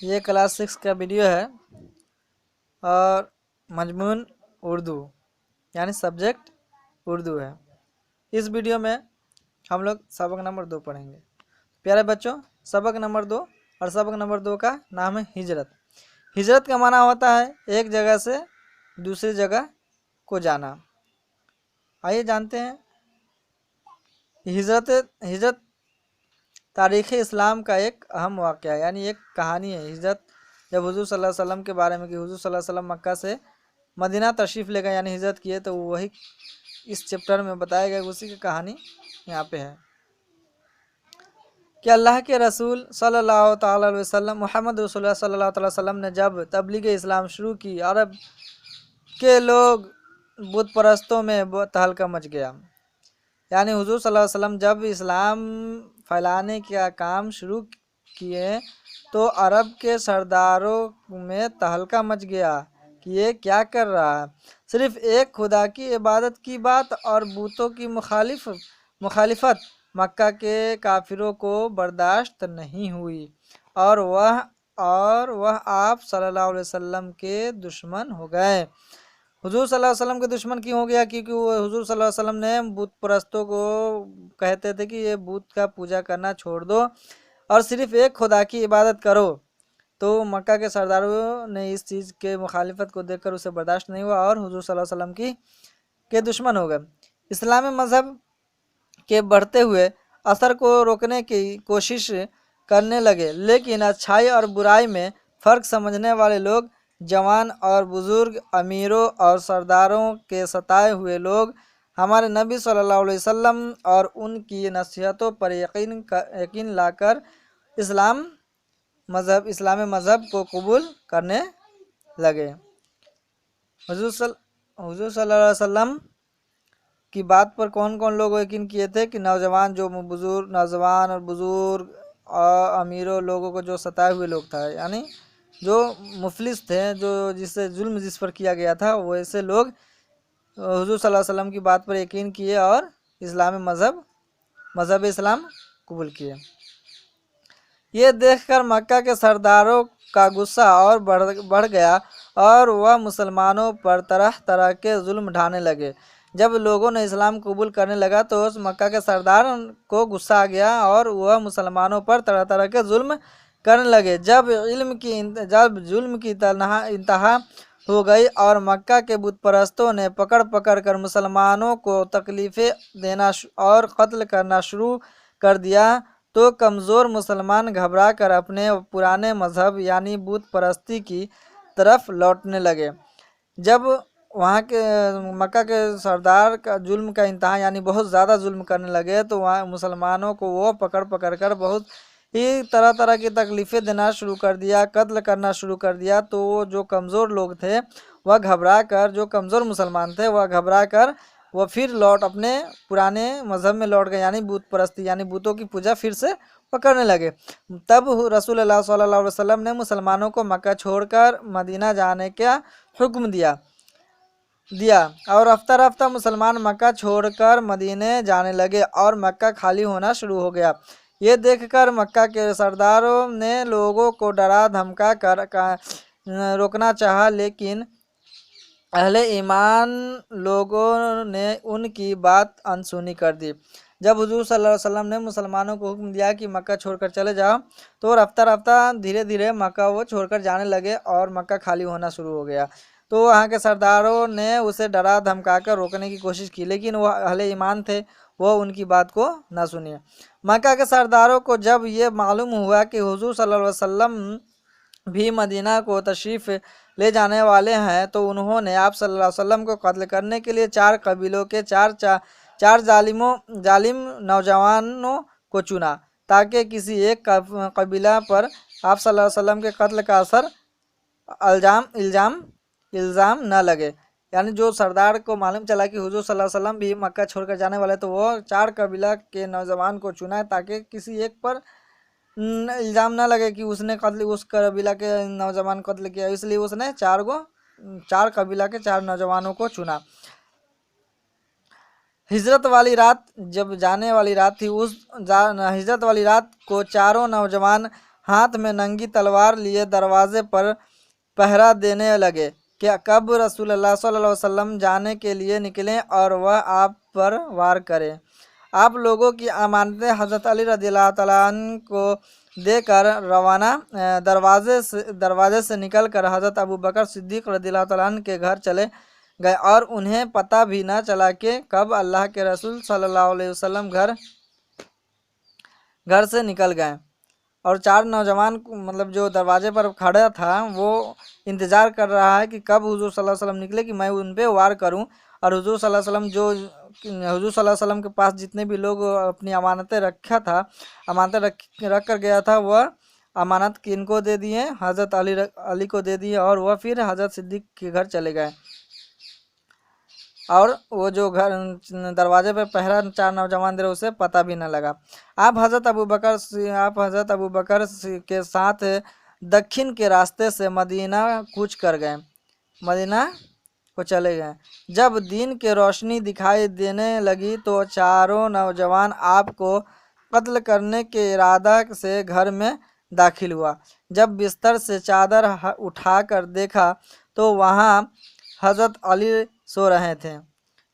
یہ کلاس 6 کا ویڈیو ہے اور مضمون اردو یعنی سبجیکٹ اردو ہے۔ اس ویڈیو میں ہم لوگ سبق نمبر 2 پڑھیں گے۔ پیارے بچوں، سبق نمبر 2 اور سبق نمبر 2 کا نام ہے ہجرت۔ ہجرت کا معنی ہوتا ہے ایک جگہ سے دوسری جگہ کو جانا۔ آئیے جانتے ہیں ہجرت تاریخ اسلام کا ایک اہم واقعہ ہے، یعنی ایک کہانی ہے۔ ہجرت جب حضور صلی اللہ علیہ وسلم کے بارے میں کہ حضور صلی اللہ علیہ وسلم مکہ سے مدینہ تشریف لے گئے یعنی ہجرت کیے، تو وہی اس چیپٹر میں بتایا گیا، اسی کی کہانی یہاں پہ ہے کہ اللہ کے رسول صلی اللہ تعالی علیہ وسلم محمد رسول اللہ صلی اللہ تعالی وسلم نے جب تبلیغ اسلام شروع کی، عرب کے لوگ بت پرستوں میں تہلکہ مچ گیا۔ یعنی حضور صلی اللہ علیہ وسلم جب اسلام پھیلانے کا کام شروع کیے تو عرب کے سرداروں میں تہلکہ مچ گیا کہ یہ کیا کر رہا ہے۔ صرف ایک خدا کی عبادت کی بات اور بتوں کی مخالفت مکہ کے کافروں کو برداشت نہیں ہوئی اور وہ آپ صلی اللہ علیہ وسلم کے دشمن ہو گئے۔ حضور صلی اللہ علیہ وسلم کے دشمن کیوں ہو گیا؟ کیونکہ وہ حضور صلی اللہ علیہ وسلم نے بت پرستوں کو کہتے تھے کہ یہ بت کا پوجا کرنا چھوڑ دو اور صرف ایک خدا کی عبادت کرو۔ تو مکہ کے سرداروں نے اس چیز کے مخالفت کو دیکھ کر اسے برداشت نہیں ہوا اور حضور صلی اللہ علیہ وسلم کے دشمن ہو گئے۔ اسلامی مذہب کے بڑھتے ہوئے اثر کو روکنے کی کوشش کرنے لگے، لیکن اچھائی اور برائی میں فرق سمجھنے والے لوگ، جوان اور بزرگ، امیروں اور سرداروں کے ستائے ہوئے لوگ ہمارے نبی صلی اللہ علیہ وسلم اور ان کی نصیحتوں پر یقین لا کر اسلامی مذہب کو قبول کرنے لگے۔ حضور صلی اللہ علیہ وسلم کی بات پر کون کون لوگ یقین کیے تھے؟ کہ نوجوان اور بزرگ اور امیروں لوگوں کو جو ستائے ہوئے لوگ تھا، یعنی جو مفلس تھے، جس پر کیا گیا تھا، وہ ایسے لوگ حضور صلی اللہ علیہ وسلم کی بات پر یقین کیے اور اسلامی مذہب اسلام قبول کیے۔ یہ دیکھ کر مکہ کے سرداروں کا غصہ اور بڑھ گیا اور وہ مسلمانوں پر طرح طرح کے ظلم ڈھانے لگے۔ جب لوگوں نے اسلام قبول کرنے لگا تو اس مکہ کے سردار کو غصہ آ گیا اور وہ مسلمانوں پر طرح طرح کے ظلم کرنے لگے۔ جب ظلم کی انتہا ہو گئی اور مکہ کے بت پرستوں نے پکڑ کر مسلمانوں کو تکلیفیں دینا اور قتل کرنا شروع کر دیا تو کمزور مسلمان گھبرا کر اپنے پرانے مذہب یعنی بت پرستی کی طرف لوٹنے لگے۔ جب وہاں کے مکہ کے سردار کا ظلم کا انتہا یعنی بہت زیادہ ظلم کرنے لگے تو وہاں مسلمانوں کو وہ پکڑ کر بہت ہی طرح کی تکلیفیں دینا شروع کر دیا، قتل کرنا شروع کر دیا۔ تو وہ جو کمزور لوگ تھے وہ کمزور مسلمان تھے وہ گھبرا کر وہ پھر اپنے پرانے مذہب میں لوٹ گئے، یعنی بت پرستی یعنی بتوں کی پوجا پھر سے کرنے لگے۔ تب رسول اللہ صلی اللہ علیہ وسلم نے مسلمانوں کو مکہ چھوڑ کر مدینہ جانے کا حکم دیا اور رفتہ مسلمان مکہ چھوڑ کر مدینے جانے لگے اور مکہ خالی ہونا شروع ہو گیا۔ یہ دیکھ کر مکہ کے سرداروں نے لوگوں کو ڈرا دھمکا کر روکنا چاہا، لیکن اہل ایمان لوگوں نے ان کی بات انسنی کر دی۔ جب حضور صلی اللہ علیہ وسلم نے مسلمانوں کو حکم دیا کہ مکہ چھوڑ کر چلے جاؤ تو رفتہ دھیرے مکہ وہ چھوڑ کر جانے لگے اور مکہ خالی ہونا شروع ہو گیا۔ تو وہاں کے سرداروں نے اسے ڈرا دھمکا کر روکنے کی کوشش کی، لیکن وہ اہل ایمان تھے، وہ ان کی بات کو نہ سنی۔ مکہ کے سرداروں کو جب یہ معلوم ہوا کہ حضور صلی اللہ علیہ وسلم بھی مدینہ کو تشریف لے جانے والے ہیں تو انہوں نے آپ صلی اللہ علیہ وسلم کو قتل کرنے کے لیے 4 قبیلوں کے 4 ظالم نوجوانوں کو چنا تاکہ کسی ایک قبیلہ پر آپ صلی اللہ علیہ وسلم کے قتل کا الزام نہ لگے۔ یعنی جو سردار کو معلوم چلا کہ حضور صلی اللہ علیہ وسلم بھی مکہ چھوڑ کر جانے والے تو وہ 4 قبیلہ کے نوجوان کو چنا تاکہ کسی ایک پر الزام نہ لگے کہ اس نے اس قبیلہ کے نوجوان قتل کیا، اس لیے اس نے 4 قبیلہ کے 4 نوجوانوں کو چنا۔ ہجرت والی رات جب جانے والی رات تھی، اس ہجرت والی رات کو چاروں نوجوان ہاتھ میں ننگی تلوار لیے دروازے پر پہرا دینے لگے کہ کب رسول اللہ صلی اللہ علیہ وسلم جانے کے لیے نکلیں اور وہ آپ پر وار کریں۔ آپ لوگوں کی امانتیں حضرت علی رضی اللہ تعالیٰ عنہ کو دے کر روانہ دروازے سے نکل کر حضرت ابو بکر صدیق رضی اللہ تعالیٰ عنہ کے گھر چلے گئے اور انہیں پتہ بھی نہ چلا کہ کب اللہ کے رسول صلی اللہ علیہ وسلم گھر سے نکل گئے۔ اور چار نوجوان مطلب جو دروازے پر کھڑا تھا وہ انتظار کر رہا ہے کہ کب حضور صلی اللہ علیہ وسلم نکلے کہ میں ان پہ وار کروں۔ اور حضور صلی اللہ علیہ وسلم حضور صلی اللہ علیہ وسلم کے پاس جتنے بھی لوگ اپنی امانتیں رکھ کر گیا تھا وہ امانت کن کو دے دیے؟ حضرت علی کو دے دیے، اور وہ پھر حضرت صدیق کے گھر چلے گئے۔ اور وہ جو گھر دروازے پہ پہرا چار نوجوان دے رہے اسے پتہ بھی نہ لگا۔ آپ حضرت ابو بکر کے ساتھ دکھن کے راستے سے مدینہ کوچ کر گئے، مدینہ کو چلے گئے۔ جب دین کی روشنی دکھائی دینے لگی تو چاروں نوجوان آپ کو قتل کرنے کے ارادہ سے گھر میں داخل ہوا۔ جب بستر سے چادر اٹھا کر دیکھا تو وہاں حضرت علی سو رہے تھے۔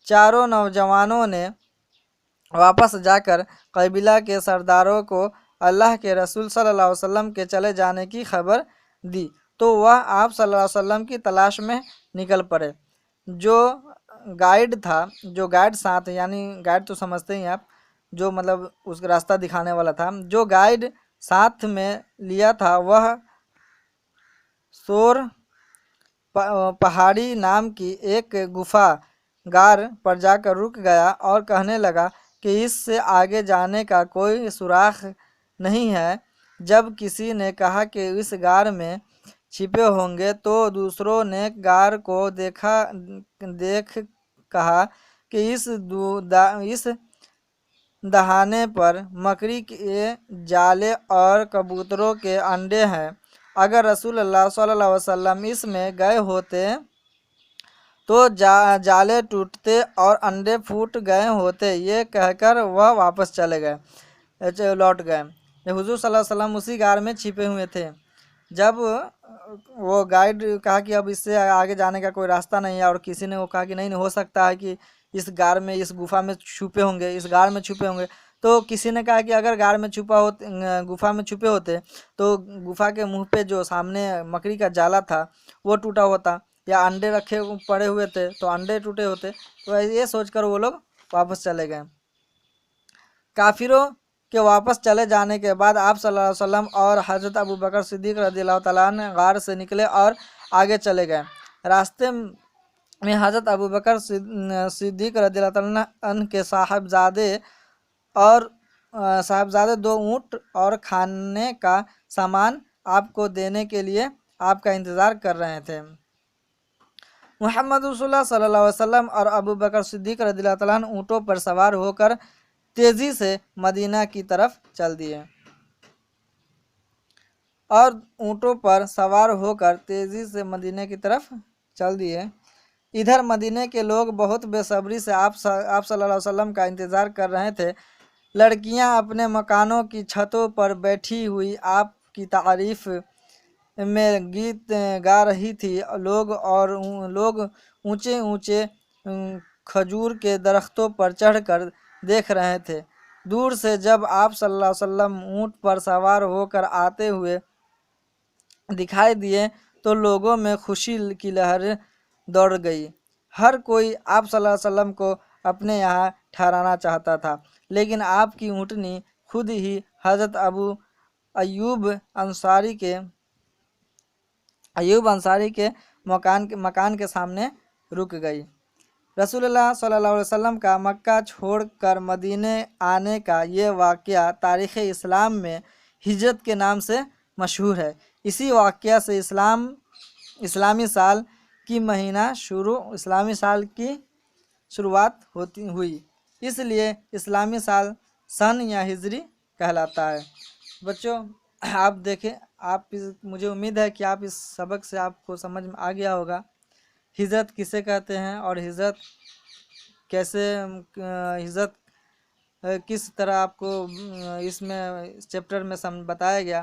چاروں نوجوانوں نے واپس جا کر قبیلہ کے سرداروں کو اللہ کے رسول صلی اللہ علیہ وسلم کے چلے جانے کی خبر دی تو وہ آپ صلی اللہ علیہ وسلم کی تلاش میں نکل پڑے۔ جو گائیڈ ساتھ، یعنی گائیڈ تو سمجھتے ہیں آپ، جو مطلب اس کا راستہ دکھانے والا تھا، جو گائیڈ ساتھ میں لیا تھا وہ سور پہاڑی نام کی ایک گفا غار پر جا کر رک گیا اور کہنے لگا کہ اس سے آگے جانے کا کوئی سوراخ نہیں ہے۔ جب کسی نے کہا کہ اس غار میں چھپے ہوں گے تو دوسروں نے غار کو دیکھ کہا کہ اس دہانے پر مکڑی کے جالے اور کبوتروں کے انڈے ہیں۔ اگر رسول اللہ صلی اللہ علیہ وسلم اس میں گئے ہوتے تو جالے ٹوٹتے اور انڈے پھوٹ گئے ہوتے۔ یہ کہہ کر وہ واپس لوٹ گئے۔ حضور صلی اللہ علیہ وسلم اسی غار میں چھپے ہوئے تھے۔ جب وہ گائیڈ کہا کہ اب اس سے آگے جانے کا کوئی راستہ نہیں ہے، اور کسی نے وہ کہا کہ نہیں ہو سکتا ہے کہ اس غار میں، اس گفا میں چھپے ہوں گے، تو کسی نے کہا کہ اگر گفا میں چھپے ہوتے تو گفا کے منہ پہ جو سامنے مکڑی کا جالا تھا وہ ٹوٹا ہوتا، یا انڈے رکھے پڑے ہوئے تھے تو انڈے ٹوٹے ہوتے۔ تو یہ سوچ کر وہ لوگ واپس چلے گئے۔ کافروں کے واپس چلے جانے کے بعد آپ صلی اللہ علیہ وسلم اور حضرت ابو بکر صدیق رضی اللہ تعالیٰ عنہ غار سے نکلے اور آگے چلے گئے۔ راستے میں حضرت ابو بکر صدیق رضی اللہ تعالیٰ عنہ کے صاحبزادے 2 اونٹ اور کھانے کا سامان آپ کو دینے کے لیے آپ کا انتظار کر رہے تھے۔ محمد رسول اللہ صلی اللہ علیہ وسلم اور ابو بکر صدیق رضی اللہ تعالیٰ عنہ اونٹوں پر سوار ہو کر تیزی سے مدینہ کی طرف چل دیے۔ ادھر مدینہ کے لوگ بہت بے صبری سے آپ صلی اللہ علیہ وسلم کا انتظار کر رہے تھے۔ لڑکیاں اپنے مکانوں کی چھتوں پر بیٹھی ہوئی آپ کی تعریف میں گیت گا رہی تھی۔ لوگ اونچے اونچے کھجور کے درختوں پر چڑھ کر دیکھ رہے تھے۔ دور سے جب آپ صلی اللہ علیہ وسلم اونٹ پر سوار ہو کر آتے ہوئے دکھائی دیے تو لوگوں میں خوشی کی لہریں دوڑ گئی۔ ہر کوئی آپ صلی اللہ علیہ وسلم کو اپنے یہاں ٹھہرانا چاہتا تھا، لیکن آپ کی اونٹنی خود ہی حضرت ابو ایوب انصاری کے مکان کے سامنے رک گئی۔ رسول اللہ صلی اللہ علیہ وسلم کا مکہ چھوڑ کر مدینے آنے کا یہ واقعہ تاریخ اسلام میں ہجرت کے نام سے مشہور ہے۔ اسی واقعہ سے اسلامی سال کی شروعات ہوئی، اس لیے اسلامی سال سن یا ہجری کہلاتا ہے۔ بچوں آپ دیکھیں، مجھے امید ہے کہ آپ اس سبق سے آپ کو سمجھ میں آ گیا ہوگا ہجرت کسے کہتے ہیں، اور ہجرت کس طرح آپ کو اس چیپٹر میں بتایا گیا